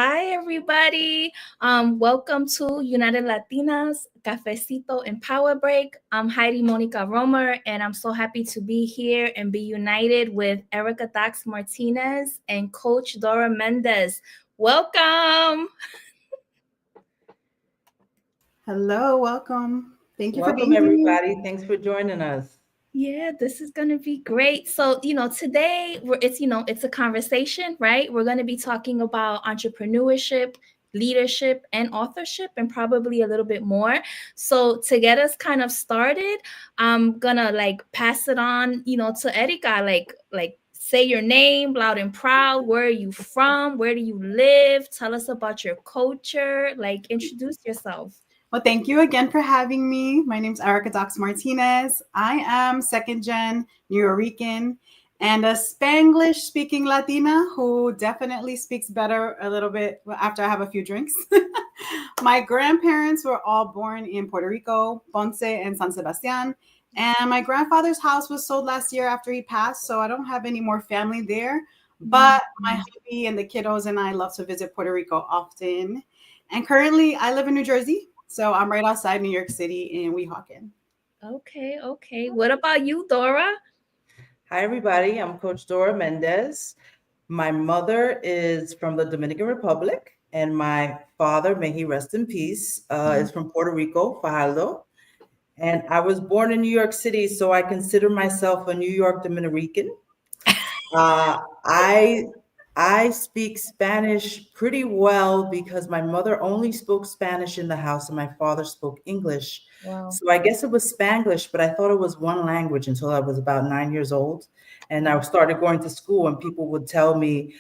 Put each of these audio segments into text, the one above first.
Hi, everybody. Welcome to United Latinas, Cafecito and Power Break. I'm Heidi Romer, and I'm so happy to be here and be united with Erika Dox Martinez and Coach Dora Mendez. Welcome. Hello, welcome. Thank you for Welcome, being here. everybody. Thanks for joining us. Yeah, this is going to be great. So, today it's a conversation, right? We're going to be talking about entrepreneurship, leadership, and authorship, and probably a little bit more. So, to get us kind of started, I'm gonna pass it on, to Erika. Like say your name loud and proud. Where are you from? Where do you live? Tell us about your culture. Like, introduce yourself. Well, thank you again for having me. My name is Erika Dox Martinez. I am second gen New Yorican and a Spanglish speaking Latina who definitely speaks better a little bit after I have a few drinks. My grandparents were all born in Puerto Rico, Ponce, and San Sebastian. And my grandfather's house was sold last year after he passed, so I don't have any more family there. But my hubby and the kiddos and I love to visit Puerto Rico often. And currently, I live in New Jersey, so I'm right outside New York City in Weehawken. Okay. What about you, Dora? Hi, everybody. I'm Coach Dora Mendez. My mother is from the Dominican Republic, and my father, may he rest in peace, is from Puerto Rico, Fajardo. And I was born in New York City, so I consider myself a New York Dominican. Uh, I I speak Spanish pretty well because my mother only spoke Spanish in the house and my father spoke English. Wow. So I guess it was Spanglish, but I thought it was one language until I was about 9 years old. And I started going to school and people would tell me,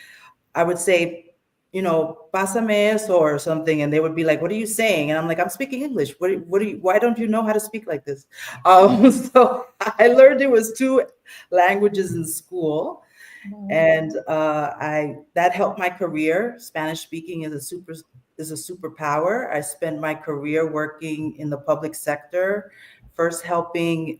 I would say, pásame eso or something. And they would be like, what are you saying? And I'm like, I'm speaking English. Why don't you know how to speak like this? So I learned it was two languages in school. And I that helped my career. Spanish speaking is a superpower. I spent my career working in the public sector, first helping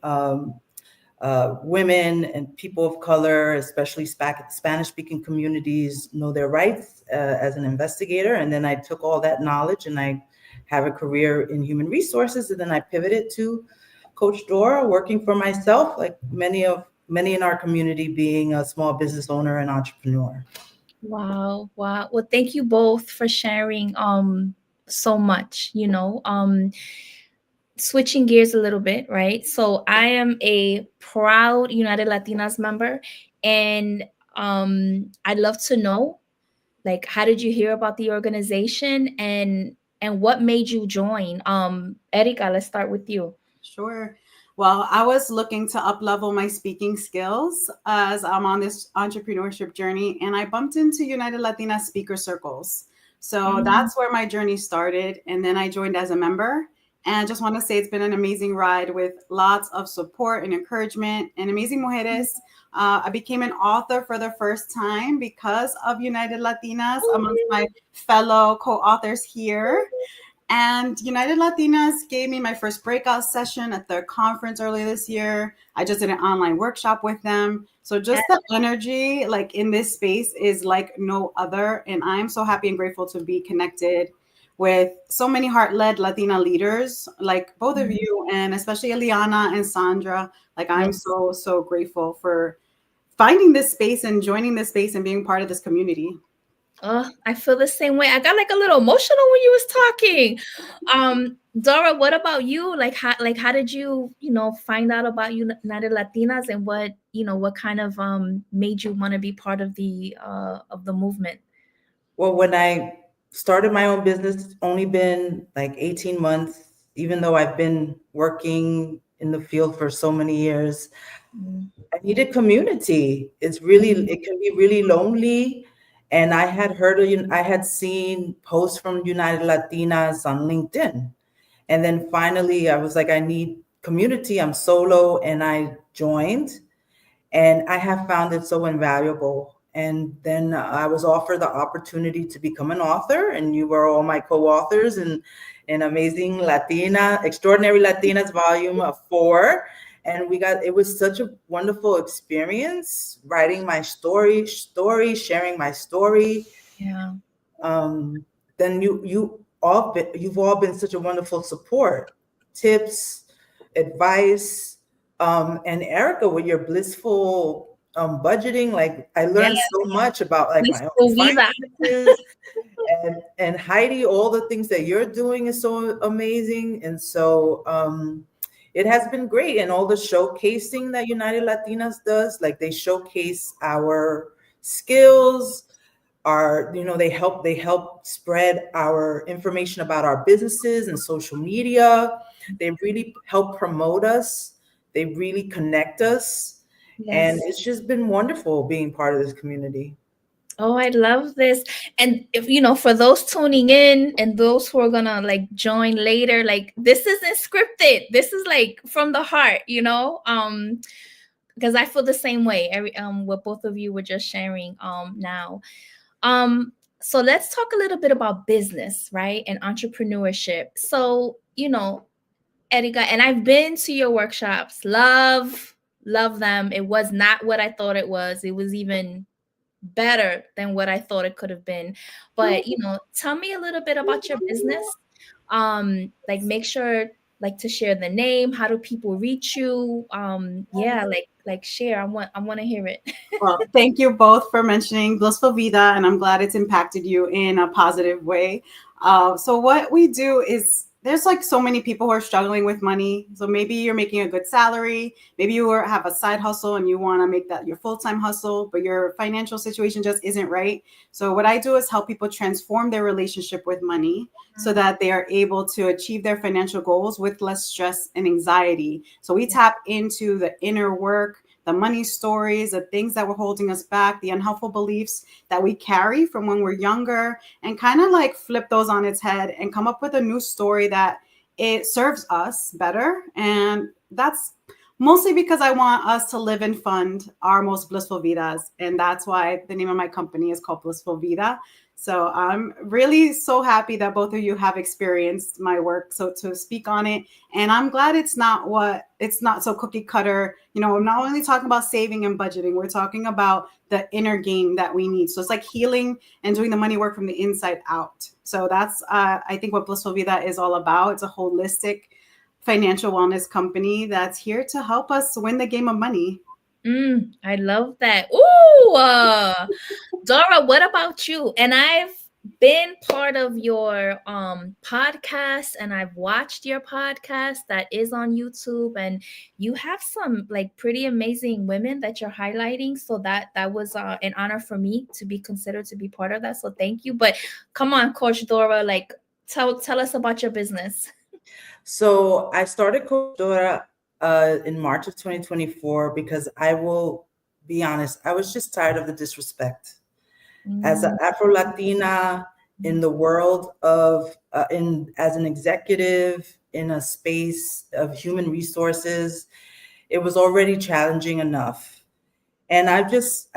women and people of color, especially Spanish speaking communities, know their rights as an investigator. And then I took all that knowledge and I have a career in human resources. And then I pivoted to Coach Dora, working for myself, like many in our community, being a small business owner and entrepreneur. Wow. Well, thank you both for sharing so much, switching gears a little bit, right? So I am a proud United Latinas member, and I'd love to know, like, how did you hear about the organization, and what made you join? Erika, let's start with you. Sure. Well, I was looking to up level my speaking skills as I'm on this entrepreneurship journey, and I bumped into United Latina speaker circles. So that's where my journey started. And then I joined as a member. And I just want to say it's been an amazing ride with lots of support and encouragement and amazing mujeres. I became an author for the first time because of United Latinas amongst my fellow co authors here. And United Latinas gave me my first breakout session at their conference earlier this year. I just did an online workshop with them. So just the energy like in this space is like no other. And I'm so happy and grateful to be connected with so many heart-led Latina leaders like both of you, and especially Eliana and Sandra. Like I'm Yes. so grateful for finding this space and joining this space and being part of this community. Oh, I feel the same way. I got like a little emotional when you was talking. Dora, what about you? How did you, find out about United Latinas, and what kind of made you want to be part of the movement? Well, when I started my own business, it's only been like 18 months, even though I've been working in the field for so many years. I needed community. It can be really lonely. And I had seen posts from United Latinas on LinkedIn. And then finally, I was like, I need community. I'm solo. And I joined. And I have found it so invaluable. And then I was offered the opportunity to become an author, and you were all my co-authors in Amazing Latina, Extraordinary Latinas Volume 4. And it was such a wonderful experience writing my story, sharing my story. Yeah. then you've all been such a wonderful support, tips, advice, and Erika, with your blissful budgeting, like I Yeah, learned so much about like my own blissful vida. finances. And Heidi, all the things that you're doing is so amazing. And so it has been great. And all the showcasing that United Latinas does, like they showcase our skills, our, they help spread our information about our businesses and social media. They really help promote us. They really connect us. And Yes. it's just been wonderful being part of this community. Oh, I love this. And if for those tuning in and those who are gonna like join later, like this isn't scripted. This is like from the heart, because I feel the same way. What both of you were just sharing now. So let's talk a little bit about business, right? And entrepreneurship. So, Erika, and I've been to your workshops. Love them. It was not what I thought it was. It was even better than what I thought it could have been. But tell me a little bit about your business. Like make sure like to share the name. How do people reach you? Yeah, like share. I want to hear it. Well, thank you both for mentioning Blissful Vida, and I'm glad it's impacted you in a positive way. So what we do is there's like so many people who are struggling with money. So maybe you're making a good salary, maybe you have a side hustle and you want to make that your full-time hustle, but your financial situation just isn't right. So what I do is help people transform their relationship with money so that they are able to achieve their financial goals with less stress and anxiety. So we tap into the inner work, the money stories, the things that were holding us back, the unhelpful beliefs that we carry from when we're younger, and kind of like flip those on its head and come up with a new story that it serves us better. And that's mostly because I want us to live and fund our most blissful vidas. And that's why the name of my company is called Blissful Vida. So I'm really so happy that both of you have experienced my work, so to speak on it. And I'm glad it's not so cookie cutter. I'm not only talking about saving and budgeting, we're talking about the inner game that we need. So it's like healing and doing the money work from the inside out. So that's, I think, what Blissful Vida is all about. It's a holistic financial wellness company that's here to help us win the game of money. I love that. Ooh, Dora, what about you? And I've been part of your podcast, and I've watched your podcast that is on YouTube, and you have some like pretty amazing women that you're highlighting. So that was an honor for me to be considered to be part of that. So thank you. But come on, Coach Dora, like tell us about your business. So I started Coach Dora in March of 2024 because I will be honest, I was just tired of the disrespect. As an Afro-Latina in the world of, as an executive in a space of human resources, it was already challenging enough. And I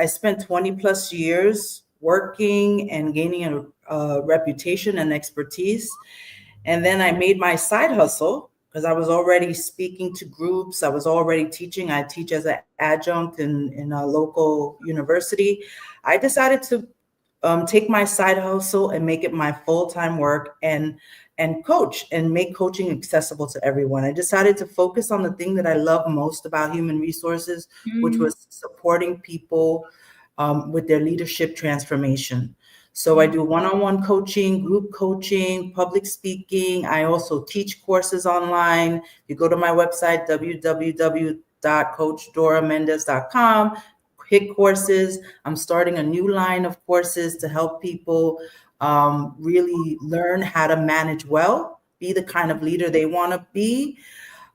spent 20 plus years working and gaining a reputation and expertise. And then I made my side hustle because I was already speaking to groups. I was already teaching. I teach as an adjunct in a local university. I decided to take my side hustle and make it my full-time work and coach and make coaching accessible to everyone. I decided to focus on the thing that I love most about human resources, which was supporting people with their leadership transformation. So I do one-on-one coaching, group coaching, public speaking. I also teach courses online. You go to my website, www.coachdoramendez.com, hit courses. I'm starting a new line of courses to help people really learn how to manage well, be the kind of leader they want to be,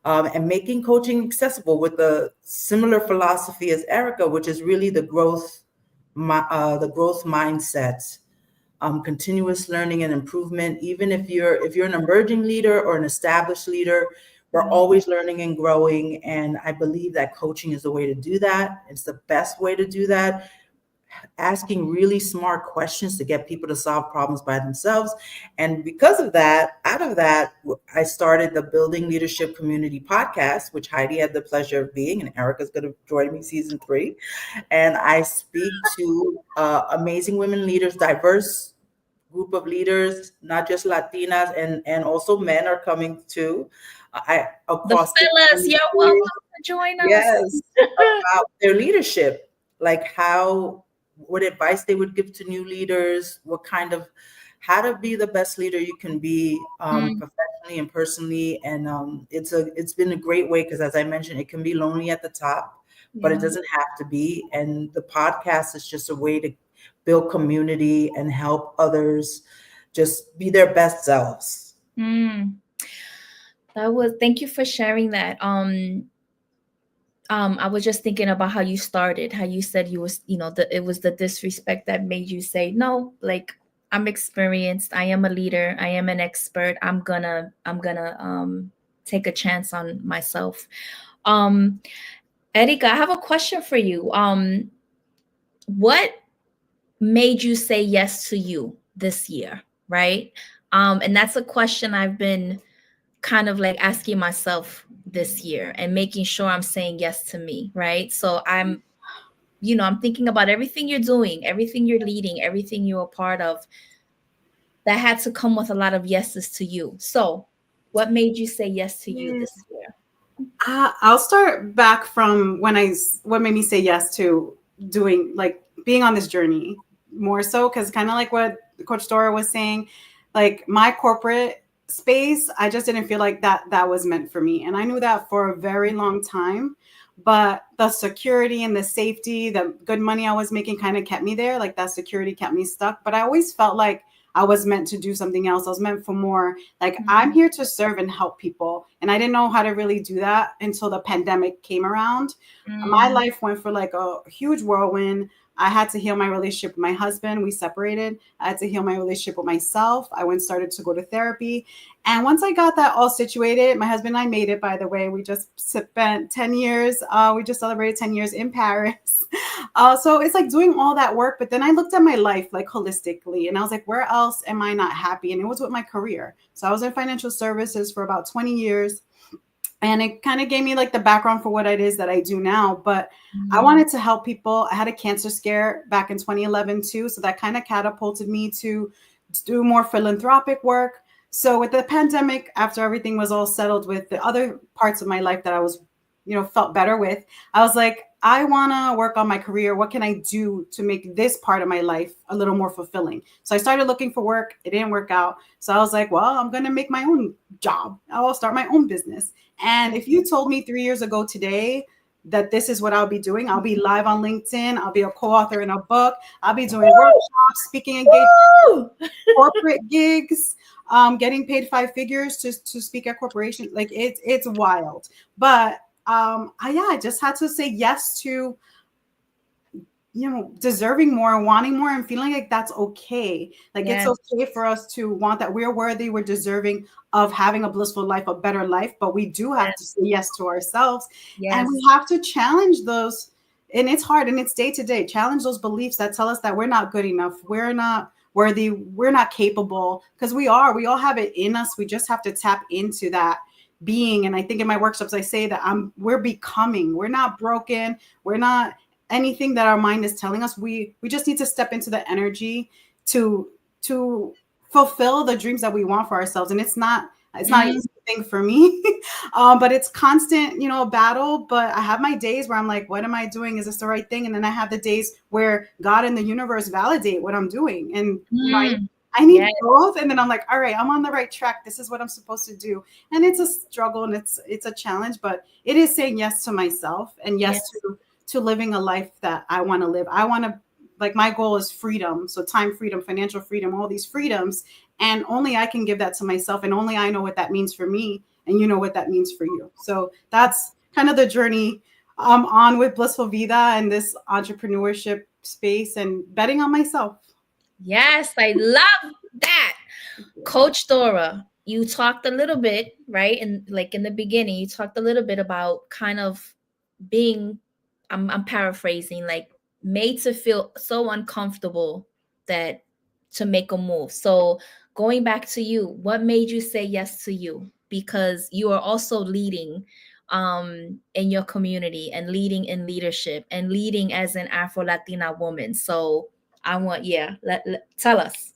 and making coaching accessible with a similar philosophy as Erika, which is really the growth mindset. Continuous learning and improvement. Even if you're an emerging leader or an established leader, we're always learning and growing. And I believe that coaching is the way to do that. It's the best way to do that. Asking really smart questions to get people to solve problems by themselves. And because of that, out of that, I started the Building Leadership Community podcast, which Heidi had the pleasure of being, and Erika's going to join me season 3. And I speak to amazing women leaders, diverse group of leaders, not just Latinas, and also men are coming too. The Across fellas, different you're welcome industries. to join us. Yes, about their leadership, like what advice they would give to new leaders, how to be the best leader you can be, Mm, professionally and personally. And it's been a great way, because as I mentioned, it can be lonely at the top, but it yeah. doesn't have to be. And the podcast is just a way to build community and help others just be their best selves. Mm. Thank you for sharing that. I was just thinking about how you started, how you said you was, it was the disrespect that made you say, no, like, I'm experienced, I am a leader, I am an expert, I'm gonna take a chance on myself. Erika, I have a question for you. What made you say yes to you this year, right? And that's a question I've been kind of like asking myself this year and making sure I'm saying yes to me, right? So I'm thinking about everything you're doing, everything you're leading, everything you're a part of, that had to come with a lot of yeses to you. So what made you say yes to you this year? I'll start back from what made me say yes to doing, like, being on this journey more so, because kind of like what Coach Dora was saying, like, my corporate space, I just didn't feel like that was meant for me. And I knew that for a very long time. But the security and the safety, the good money I was making kind of kept me there. Like, that security kept me stuck. But I always felt like I was meant to do something else. I was meant for more. Like, I'm here to serve and help people. And I didn't know how to really do that until the pandemic came around. My life went for like a huge whirlwind. I had to heal my relationship with my husband. We separated. I had to heal my relationship with myself. I went started to go to therapy. And once I got that all situated, my husband and I made it, by the way. We just spent 10 years. We just celebrated 10 years in Paris. So it's like doing all that work. But then I looked at my life like holistically, and I was like, where else am I not happy? And it was with my career. So I was in financial services for about 20 years. And it kind of gave me like the background for what it is that I do now. But I wanted to help people. I had a cancer scare back in 2011 too. So that kind of catapulted me to do more philanthropic work. So with the pandemic, after everything was all settled with the other parts of my life that I was, felt better with, I was like, I want to work on my career. What can I do to make this part of my life a little more fulfilling? So I started looking for work. It didn't work out. So I was like, well, I'm going to make my own job. I'll start my own business. And if you told me 3 years ago today that this is what I'll be doing, I'll be live on LinkedIn. I'll be a co-author in a book. I'll be doing workshops, speaking engagements, corporate gigs, getting paid 5 figures to speak at corporations. Like, it's wild. But I just had to say yes to, deserving more and wanting more and feeling like that's okay. Like, Yes. it's okay for us to want that. We're worthy, we're deserving of having a blissful life, a better life, but we do have to say yes to ourselves. And we have to challenge those. And it's hard, and it's day to day. Challenge those beliefs that tell us that we're not good enough, we're not worthy, we're not capable, because we all have it in us. We just have to tap into that being. And I think in my workshops, I say that we're becoming, we're not broken, we're not anything that our mind is telling us. We just need to step into the energy to fulfill the dreams that we want for ourselves. And it's not an easy thing for me, but it's constant, battle. But I have my days where I'm like, what am I doing? Is this the right thing? And then I have the days where God and the universe validate what I'm doing. And I need both. And then I'm like, all right, I'm on the right track. This is what I'm supposed to do. And it's a struggle, and it's a challenge, but it is saying yes to myself and yes. to living a life that I want to live. I want to, like, my goal is freedom. So time freedom, financial freedom, all these freedoms. And only I can give that to myself. And only I know what that means for me. And you know what that means for you. So that's kind of the journey I'm on with Blissful Vida and this entrepreneurship space and betting on myself. Yes, I love that. Coach Dora, you talked a little bit, right? And like in the beginning, you talked a little bit about kind of being, I'm paraphrasing, like made to feel so uncomfortable that to make a move. So going back to you, what made you say yes to you? Because you are also leading in your community and leading in leadership and leading as an Afro-Latina woman. So I want, tell us.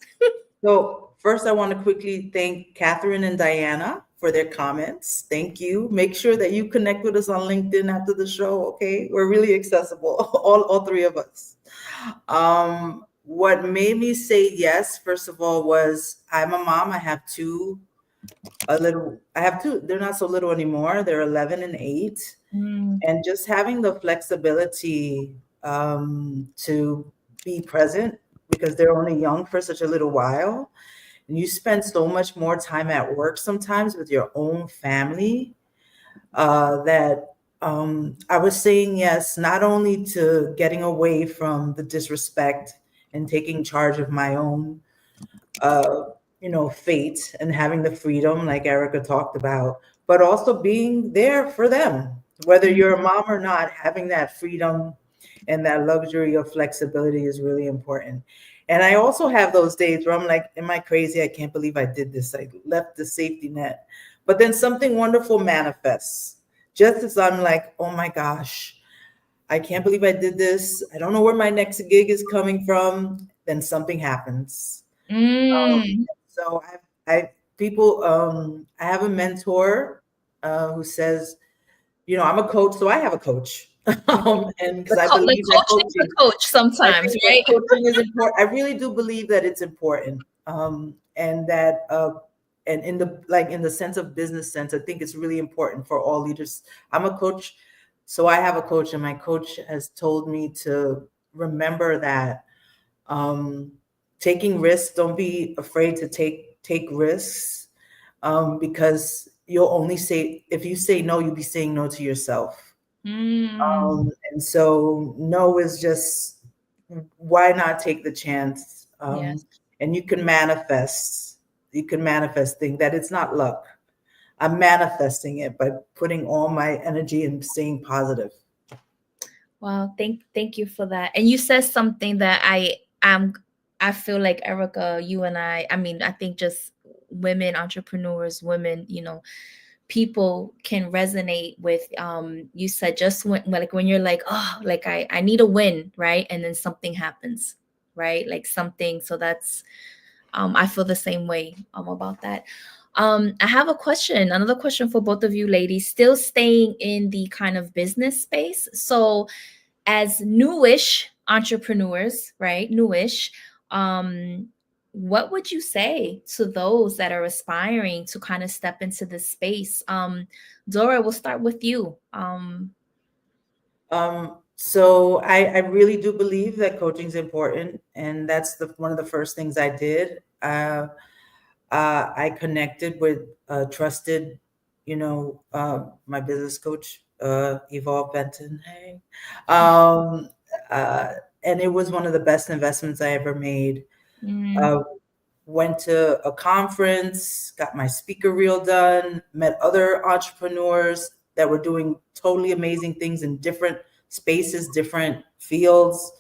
So first, I want to quickly thank Catherine and Diana for their comments. Thank you. Make sure that you connect with us on LinkedIn after the show. Okay, we're really accessible, all three of us. What made me say yes, first of all, was I'm a mom. I have two. I have two. They're not so little anymore. They're 11 and 8, and just having the flexibility to be present because they're only young for such a little while, and you spend so much more time at work sometimes with your own family, that I was saying yes, not only to getting away from the disrespect and taking charge of my own uh, fate and having the freedom, like Erica talked about, but also being there for them, whether you're a mom or not. Having that freedom and that luxury of flexibility is really important. And I also have those days where I'm like, am I crazy? I can't believe I did this. I left the safety net. But then something wonderful manifests. Just as I'm like, oh my gosh, I can't believe I did this. I don't know where my next gig is coming from. Then something happens. So I have a mentor I says, I'm a coach, so I have a coach. And because I The believe that coach needs a coach I sometimes, think that right? coaching is important. I really do believe that it's important. And that and in the sense of business sense, I think it's really important for all leaders. I'm a coach, so I have a coach, and my coach has told me to remember that taking risks, don't be afraid to take risks, because you'll only say, if you say no, you'll be saying no to yourself. And so no is just, why not take the chance? Yes. And you can manifest things, that it's not luck. I'm manifesting it by putting all my energy and staying positive. Wow, thank you for that. And you said something that I feel like, Erika, you and I mean, I think just women entrepreneurs, women, people can resonate with. You said just when you're like, oh, like I need a win, right? And then something happens, right? Like something. So that's I feel the same way about that. I have another question for both of you ladies, still staying in the kind of business space. So as newish entrepreneurs, right? Newish, what would you say to those that are aspiring to kind of step into this space? Dora, we'll start with you. So I really do believe that coaching is important, and that's one of the first things I did. I connected with a trusted, my business coach, Evolve Benton. Hey, um, and it was one of the best investments I ever made. Went to a conference, got my speaker reel done, met other entrepreneurs that were doing totally amazing things in different spaces, different fields,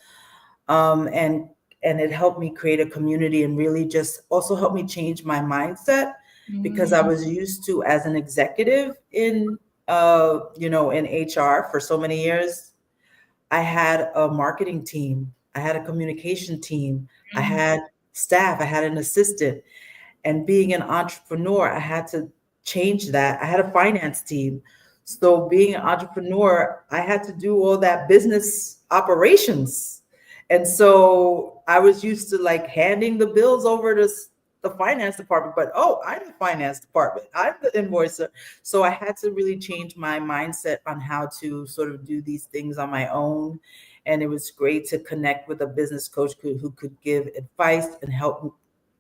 and it helped me create a community, and really just also helped me change my mindset, because I was used to, as an executive in in HR for so many years, I had a marketing team, I had a communication team, I had staff, I had an assistant. And being an entrepreneur, I had to change that. I had a finance team. So being an entrepreneur, I had to do all that business operations. And so I was used to like handing the bills over to the finance department, but I'm the finance department, I'm the invoicer. So I had to really change my mindset on how to sort of do these things on my own. And it was great to connect with a business coach who could give advice and help,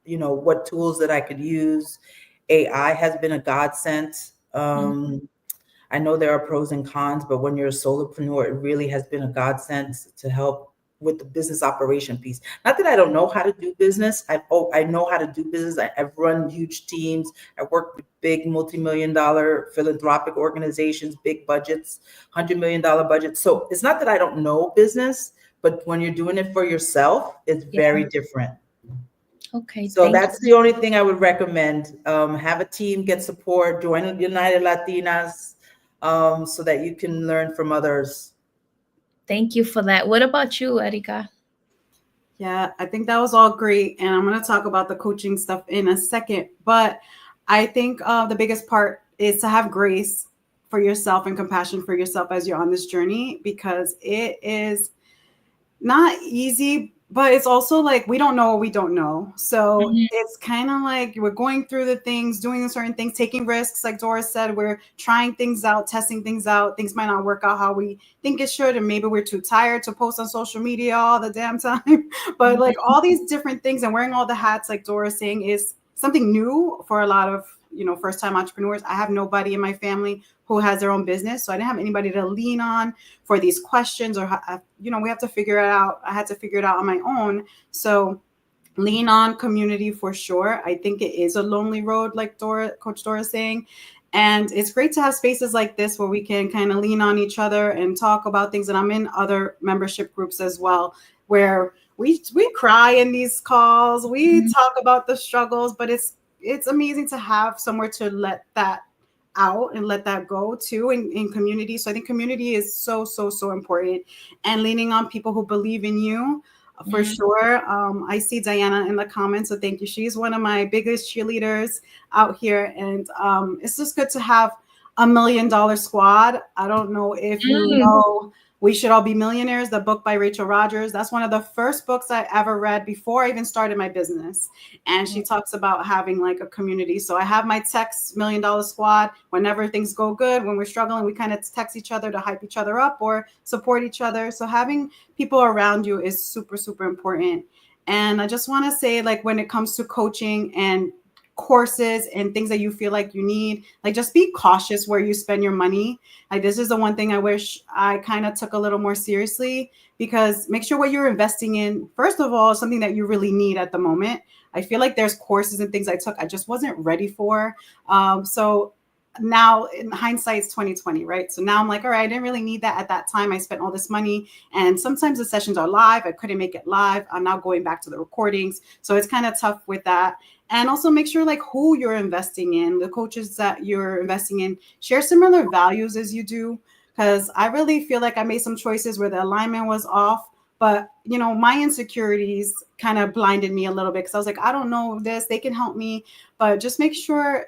what tools that I could use. AI has been a godsend. I know there are pros and cons, but when you're a solopreneur, it really has been a godsend to help with the business operation piece. Not that I don't know how to do business. I know how to do business. I've run huge teams. I worked with big multi-million-dollar philanthropic organizations, big budgets, $100 million budgets. So it's not that I don't know business, but when you're doing it for yourself, it's very different. Okay. So that's the only thing I would recommend. Have a team, get support, join United Latinas, so that you can learn from others. Thank you for that. What about you, Erika? Yeah, I think that was all great. And I'm going to talk about the coaching stuff in a second. But I think the biggest part is to have grace for yourself and compassion for yourself as you're on this journey, because it is not easy, but it's also like we don't know what we don't know. So it's kind of like we're going through the things, doing certain things, taking risks. Like Dora said, we're trying things out, testing things out. Things might not work out how we think it should, and maybe we're too tired to post on social media all the damn time. But like all these different things and wearing all the hats, like Dora's saying, is something new for a lot of first time entrepreneurs. I have nobody in my family who has their own business, so I didn't have anybody to lean on for these questions, or we have to figure it out. I had to figure it out on my own. So lean on community for sure. I think it is a lonely road, like Coach Dora saying. And it's great to have spaces like this where we can kind of lean on each other and talk about things. And I'm in other membership groups as well, where we cry in these calls. We talk about the struggles, but it's amazing to have somewhere to let that out and let that go too in community. So I think community is so important, and leaning on people who believe in you for sure. I see Diana in the comments, so thank you. She's one of my biggest cheerleaders out here, and it's just good to have a $1 million squad. I don't know if you know We Should All Be Millionaires, the book by Rachel Rodgers. That's one of the first books I ever read before I even started my business. And she talks about having like a community. So I have my text $1 million squad. Whenever things go good, when we're struggling, we kind of text each other to hype each other up or support each other. So having people around you is super important. And I just want to say, like, when it comes to coaching and courses and things that you feel like you need, like, just be cautious where you spend your money. Like, this is the one thing I wish I kind of took a little more seriously, because make sure what you're investing in, first of all, is something that you really need at the moment. I feel like there's courses and things I took I just wasn't ready for. So now in hindsight, it's 2020, right? So now I'm like, all right, I didn't really need that at that time. I spent all this money, and sometimes the sessions are live. I couldn't make it live. I'm now going back to the recordings. So it's kind of tough with that. And also make sure, like, who you're investing in, the coaches that you're investing in, share similar values as you do. Because I really feel like I made some choices where the alignment was off. But, my insecurities kind of blinded me a little bit, because I was like, I don't know this. They can help me. But just make sure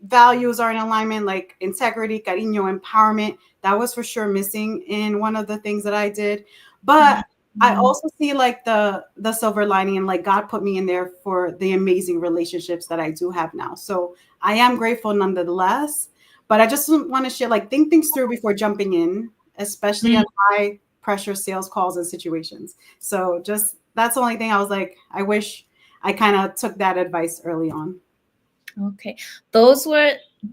values are in alignment, like integrity, cariño, empowerment. That was for sure missing in one of the things that I did. But I also see like the silver lining, and like God put me in there for the amazing relationships that I do have now. So I am grateful nonetheless. But I just want to share, like, think things through before jumping in, especially on high pressure sales calls and situations. So just that's the only thing I was like, I wish I kind of took that advice early on. Okay.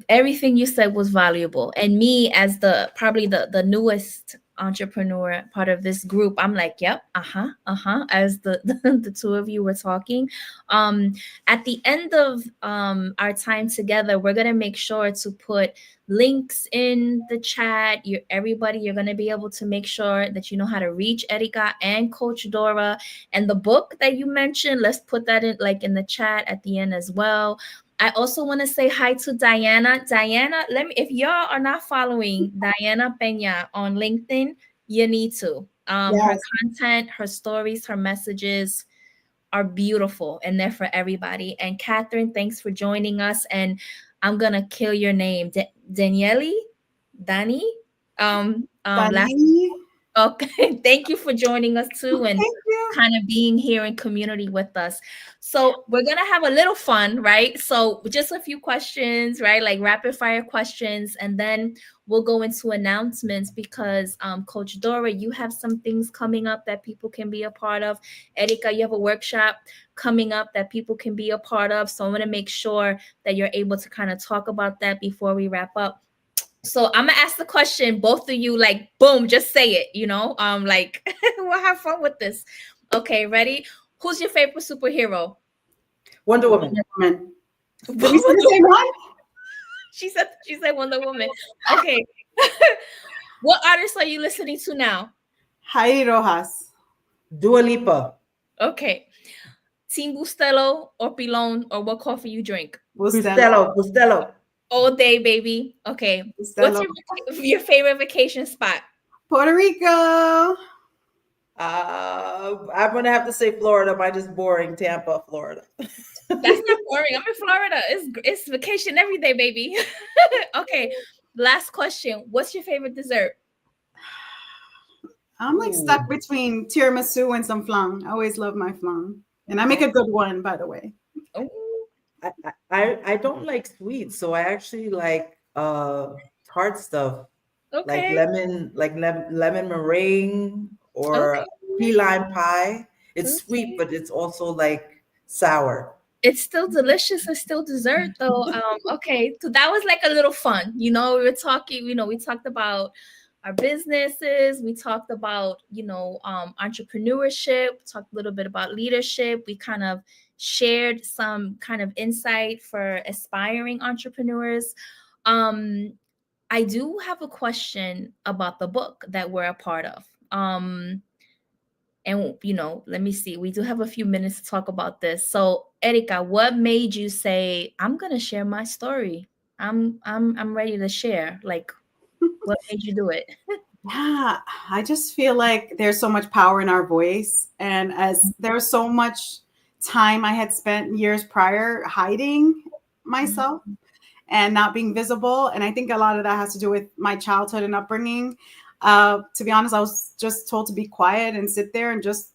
Everything you said was valuable. And me, as probably the newest entrepreneur part of this group, I'm like, yep, as the two of you were talking. At the end of our time together, we're gonna make sure to put links in the chat. You're gonna be able to make sure that you know how to reach Erika and Coach Dora. And the book that you mentioned, let's put that in the chat at the end as well. I also want to say hi to Diana. Diana, if y'all are not following Diana Peña on LinkedIn, you need to. Yes. Her content, her stories, her messages are beautiful, and they're for everybody. And Catherine, thanks for joining us. And I'm gonna kill your name, Daniele, Dani. Okay, thank you for joining us too, and kind of being here in community with us. So we're gonna have a little fun, right? So just a few questions, right? Like rapid fire questions, and then we'll go into announcements, because Coach Dora, you have some things coming up that people can be a part of. Erika, you have a workshop coming up that people can be a part of. So I want to make sure that you're able to kind of talk about that before we wrap up. So I'm gonna ask the question, both of you, like, boom, just say it, like, we'll have fun with this. Okay, ready? Who's your favorite superhero? Wonder Woman. Did we say the same one? She said Wonder Woman. Okay. What artists are you listening to now? Heidi Rojas. Dua Lipa. Okay. Team Bustelo or Pilon, or what coffee you drink? Bustelo. All day, baby. Okay. Bustelo. What's your favorite vacation spot? Puerto Rico. I'm gonna have to say Florida. Mine is boring. Tampa, Florida. That's not boring. I'm in Florida. It's vacation every day, baby. Okay. Last question. What's your favorite dessert? I'm like Ooh. stuck between tiramisu and some flan. I always love my flan. And I make Okay. a good one, by the way. Oh, I don't like sweets, so I actually like tart stuff like okay. lemon meringue or Okay. key lime pie. It's sweet, Okay. but it's also like sour. It's still delicious and still dessert though. Okay, so that was like a little fun. We were talking, we talked about our businesses, we talked about, entrepreneurship, talked a little bit about leadership. We kind of shared some kind of insight for aspiring entrepreneurs. Um, I do have a question about the book that we're a part of. And let me see. We do have a few minutes to talk about this. So, Erika, what made you say, "I'm gonna share my story. I'm ready to share." Like, what made you do it? Yeah, I just feel like there's so much power in our voice. And as there was so much time I had spent years prior hiding myself and not being visible. And I think a lot of that has to do with my childhood and upbringing. To be honest, I was just told to be quiet and sit there and just,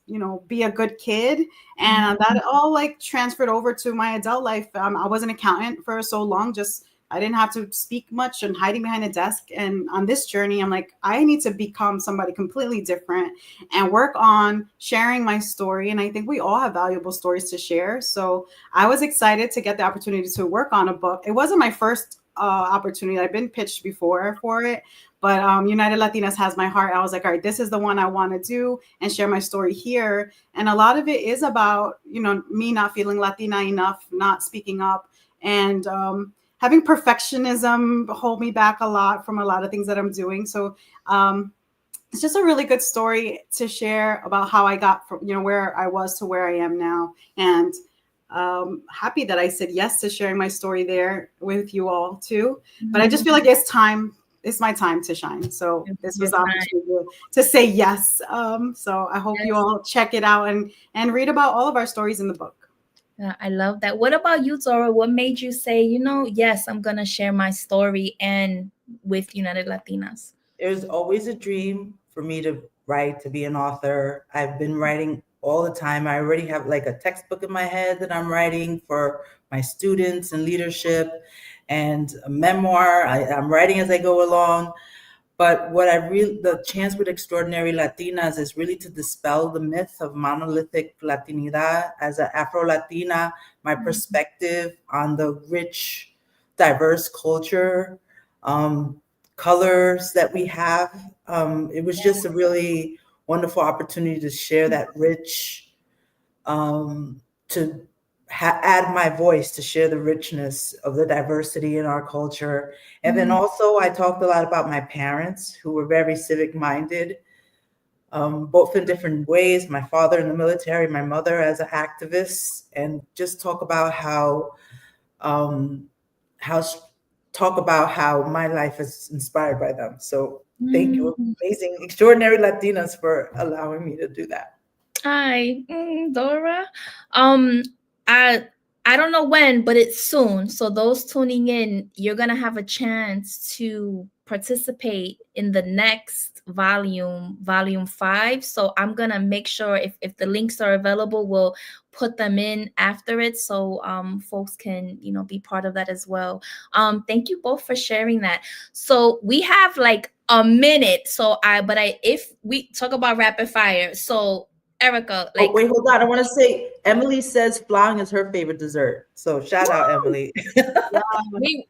be a good kid. And that all like transferred over to my adult life. I was an accountant for so long, just I didn't have to speak much and hiding behind a desk. And on this journey, I'm like, I need to become somebody completely different and work on sharing my story. And I think we all have valuable stories to share. So I was excited to get the opportunity to work on a book. It wasn't my first opportunity. I've been pitched before for it, but United Latinas has my heart. I was like, all right, this is the one I want to do and share my story here. And a lot of it is about, me not feeling Latina enough, not speaking up, and having perfectionism hold me back a lot from a lot of things that I'm doing. So it's just a really good story to share about how I got from, where I was to where I am now. And happy that I said yes to sharing my story there with you all too. But I just feel like it's my time to shine. So this was the opportunity to say yes. So I hope you all check it out and read about all of our stories in the book. Yeah, I love that. What about you, Dora? What made you say, yes, I'm gonna share my story and with United Latinas? It was always a dream for me to write, to be an author. I've been writing all the time. I already have like a textbook in my head that I'm writing for my students and leadership, and a memoir. I'm writing as I go along. But the chance with Extraordinary Latinas is really to dispel the myth of monolithic Latinidad. As an Afro-Latina, my perspective on the rich, diverse culture, colors that we have. It was just a really wonderful opportunity to share that rich, to add my voice to share the richness of the diversity in our culture. And then also I talked a lot about my parents who were very civic minded, both in different ways. My father in the military, my mother as an activist, and just talk about how my life is inspired by them. So thank you, amazing, Extraordinary Latinas, for allowing me to do that. Hi, Dora. Um, I don't know when, but it's soon. So those tuning in, you're gonna have a chance to participate in the next volume 5. So I'm gonna make sure if the links are available, we'll put them in after it, so folks can be part of that as well. Thank you both for sharing that. So we have like a minute. If we talk about rapid fire, so Erika, oh, wait, hold on. I want to say Emily says flan is her favorite dessert. So shout out, Emily.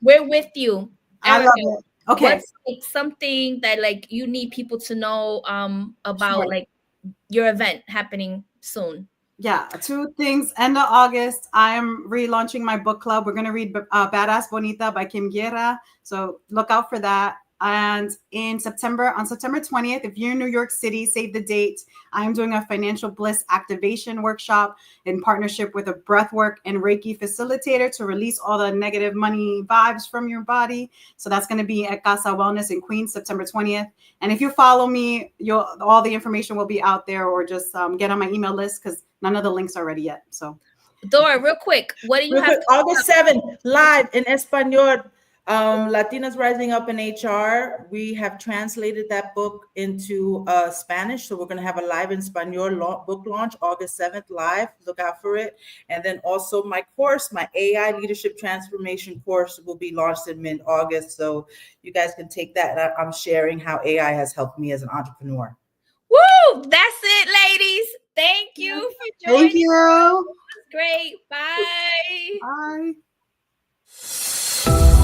we're with you, I Erika. love it. Okay. What's like something that like you need people to know about like your event happening soon? Yeah, 2 things. End of August, I am relaunching my book club. We're going to read Badass Bonita by Kim Guerra. So look out for that. And on September 20th, if you're in New York City, save the date. I'm doing a financial bliss activation workshop in partnership with a breathwork and Reiki facilitator to release all the negative money vibes from your body. So that's going to be at Casa Wellness in Queens, September 20th. And if you follow me, all the information will be out there, or just get on my email list because none of the links are ready yet. So, Dora, real quick, what do you have? August 7th, live in Espanol. Latinas Rising Up in HR. We have translated that book into Spanish. So we're going to have a live in Espanol book launch August 7th live. Look out for it. And then also my course, my AI Leadership Transformation course will be launched in mid-August. So you guys can take that. And I'm sharing how AI has helped me as an entrepreneur. Woo! That's it, ladies. Thank you for joining. Thank you. It was great. Bye. Bye.